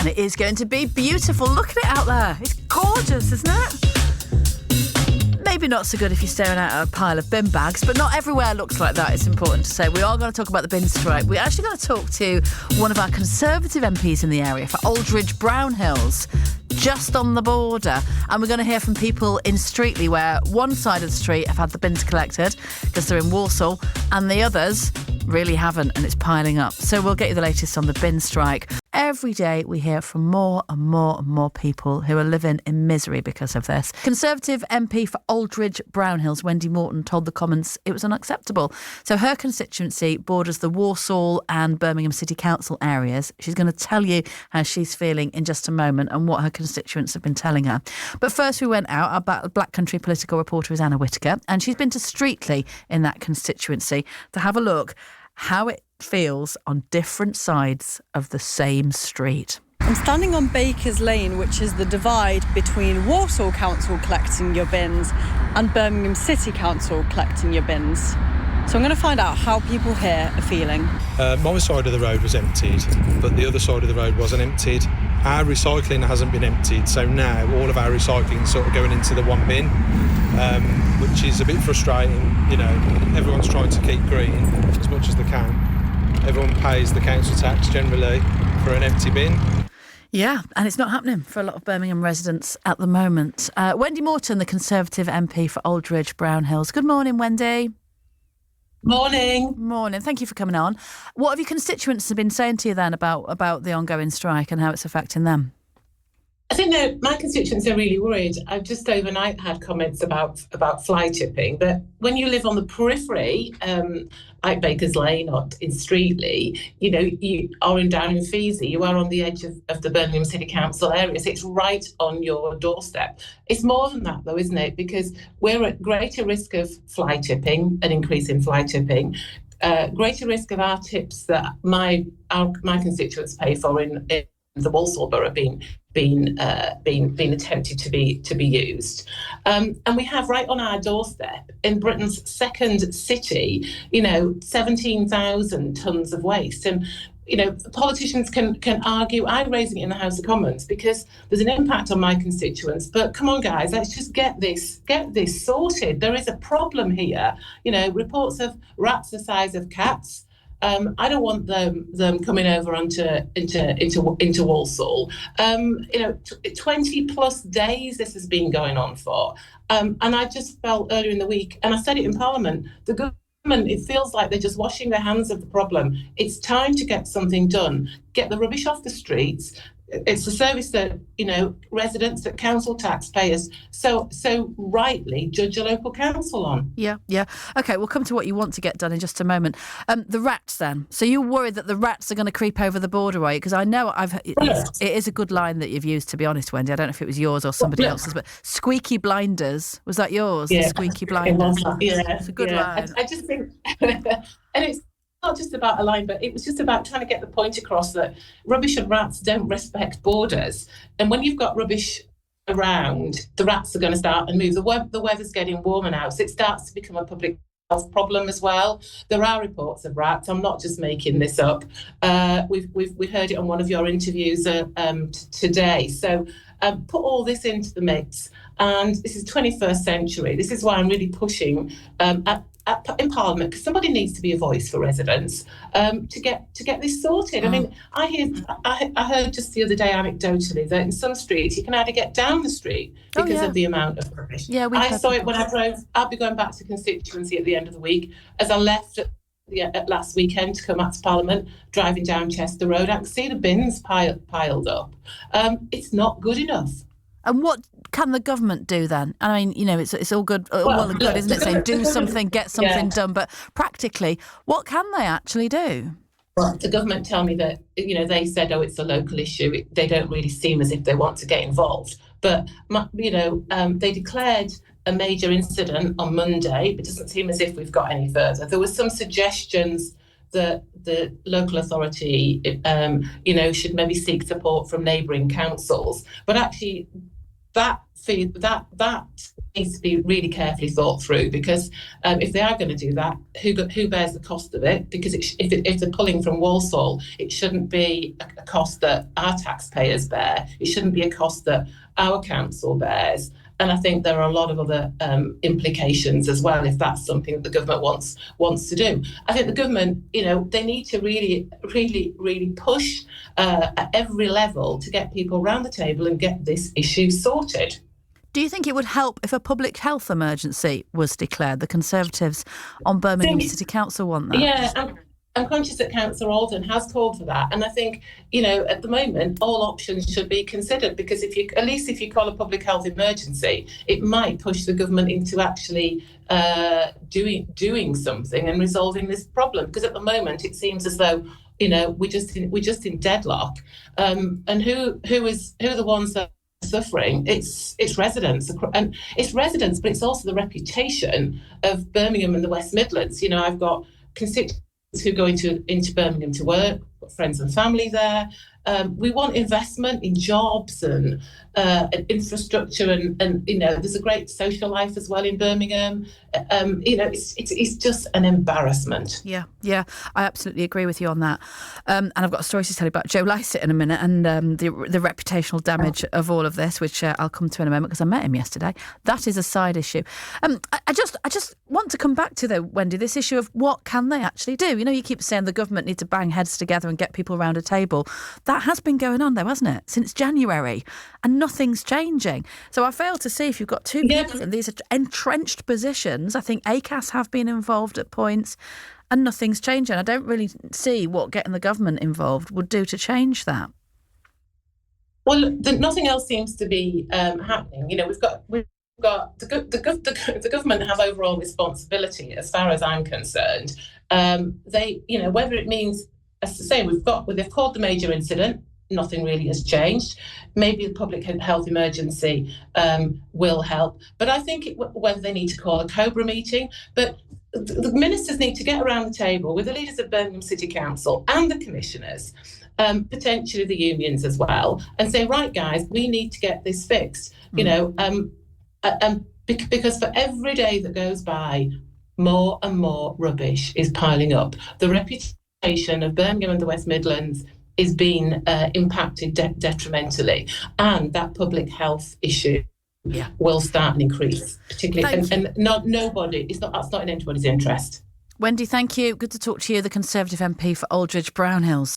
And it is going to be beautiful. Look at it out there. It's gorgeous, isn't it? Maybe not so good if you're staring at a pile of bin bags, but not everywhere looks like that, it's important to say. We are going to talk about the bin strike. We're actually going to talk to one of our Conservative MPs in the area for Aldridge Brownhills, just on the border. And we're going to hear from people in Streatley, where one side of the street have had the bins collected because they're in Walsall, and the others really haven't, and it's piling up. So we'll get you the latest on the bin strike. Every day we hear from more and more and more people who are living in misery because of this. Conservative MP for Aldridge Brownhills, Wendy Morton, told the Commons it was unacceptable. So her constituency borders the Walsall and Birmingham City Council areas. She's going to tell you how she's feeling in just a moment and what her constituents have been telling her. But first we went out. Our Black Country political reporter is Anna Whittaker, and she's been to Streatley in that constituency to have a look how it feels on different sides of the same street. I'm standing on Baker's Lane, which is the divide between Walsall Council collecting your bins and Birmingham City Council collecting your bins. So I'm going to find out how people here are feeling. My side of the road was emptied, but the other side of the road wasn't emptied. Our recycling hasn't been emptied, so now all of our recycling is sort of going into the one bin, which is a bit frustrating. You know, everyone's trying to keep green as much as they can. Everyone pays the council tax generally for an empty bin. Yeah, and it's not happening for a lot of Birmingham residents at the moment. Wendy Morton, the Conservative MP for Aldridge Brownhills. Good morning, Wendy. Morning. Morning. Thank you for coming on. What have your constituents been saying to you then about the ongoing strike and how it's affecting them? I think that my constituents are really worried. I've just overnight had comments about fly tipping, but when you live on the periphery, like Baker's Lane or in Streatley, you know, you are down in Feasy, you are on the edge of the Birmingham City Council area, so it's right on your doorstep. It's more than that though, isn't it? Because we're at greater risk of fly tipping, an increase in fly tipping, greater risk of our tips that my constituents pay for in the Walsall Borough being attempted to be used, and we have right on our doorstep in Britain's second city, 17,000 tonnes of waste. And politicians can argue. I'm raising it in the House of Commons because there's an impact on my constituents. But come on, guys, let's just get this sorted. There is a problem here. Reports of rats the size of cats. I don't want them coming over into Walsall. 20 plus days this has been going on for. And I just felt earlier in the week, and I said it in Parliament, the government, it feels like they're just washing their hands of the problem. It's time to get something done. Get the rubbish off the streets. It's a service that, residents, that council taxpayers so rightly judge a local council on. Yeah. OK, we'll come to what you want to get done in just a moment. The rats then. So you're worried that the rats are going to creep over the border, right? Because I know it is a good line that you've used, to be honest, Wendy. I don't know if it was yours or somebody else's, but Squeaky Blinders. Was that yours? Yeah. The Squeaky Blinders. It's a good line. I just think, and it's not just about a line, but it was just about trying to get the point across that rubbish and rats don't respect borders. And when you've got rubbish around, the rats are going to start and move. The weather's getting warmer now, so it starts to become a public health problem as well. There are reports of rats. I'm not just making this up. We've heard it on one of your interviews today. So put all this into the mix. And this is 21st century. This is why I'm really pushing in Parliament, because somebody needs to be a voice for residents to get this sorted. I mean, I heard just the other day anecdotally that in some streets you can hardly get down the street because of the amount of rubbish. Yeah, I saw it when I drove. I'll be going back to constituency at the end of the week. As I left at last weekend to come back to Parliament, driving down Chester Road, I could see the bins piled up. It's not good enough. And what can the government do then? I mean, it's all good, well and good, isn't it? Saying do something, get something done. But practically, what can they actually do? Well, the government tell me that, they said, it's a local issue. They don't really seem as if they want to get involved. But, they declared a major incident on Monday. It doesn't seem as if we've got any further. There were some suggestions that the local authority, should maybe seek support from neighbouring councils. But actually, that needs to be really carefully thought through, because if they are going to do that, who bears the cost of it? Because if they're pulling from Walsall, it shouldn't be a cost that our taxpayers bear. It shouldn't be a cost that our council bears. And I think there are a lot of other implications as well, if that's something that the government wants to do. I think the government, they need to really, really, really push at every level to get people around the table and get this issue sorted. Do you think it would help if a public health emergency was declared? The Conservatives on Birmingham City Council want that. Yeah, I'm conscious that Councillor Alden has called for that. And I think, at the moment, all options should be considered, because if you call a public health emergency, it might push the government into actually doing something and resolving this problem. Because at the moment, it seems as though, we're just in deadlock. And who are the ones that suffering? It's residents, and it's residents, but it's also the reputation of Birmingham and the West Midlands. I've got constituents who go into Birmingham to work, got friends and family there. We want investment in jobs and infrastructure, and there's a great social life as well in Birmingham. It's just an embarrassment. Yeah, I absolutely agree with you on that. And I've got a story to tell you about Joe Lycett in a minute, and the reputational damage of all of this, which I'll come to in a moment, because I met him yesterday. That is a side issue. I just want to come back to, though, Wendy, this issue of what can they actually do? You keep saying the government need to bang heads together and get people around a table. That has been going on, though, hasn't it, since January, and nothing's changing. So I fail to see, if you've got two people in these entrenched positions, I think ACAS have been involved at points, and nothing's changing. I don't really see what getting the government involved would do to change that. Well, nothing else seems to be happening. We've got the government have overall responsibility, as far as I'm concerned. They, whether it means, as I say, they've called the major incident. Nothing really has changed. Maybe the public health emergency will help, but I think whether they need to call a COBRA meeting, but the ministers need to get around the table with the leaders of Birmingham City Council and the commissioners, potentially the unions as well, and say, right, guys, we need to get this fixed. Because for every day that goes by, more and more rubbish is piling up. The reputation of Birmingham and the West Midlands is being impacted detrimentally, and that public health issue will start and increase, particularly, that's not in anybody's interest. Wendy, thank you. Good to talk to you, the Conservative MP for Aldridge Brownhills.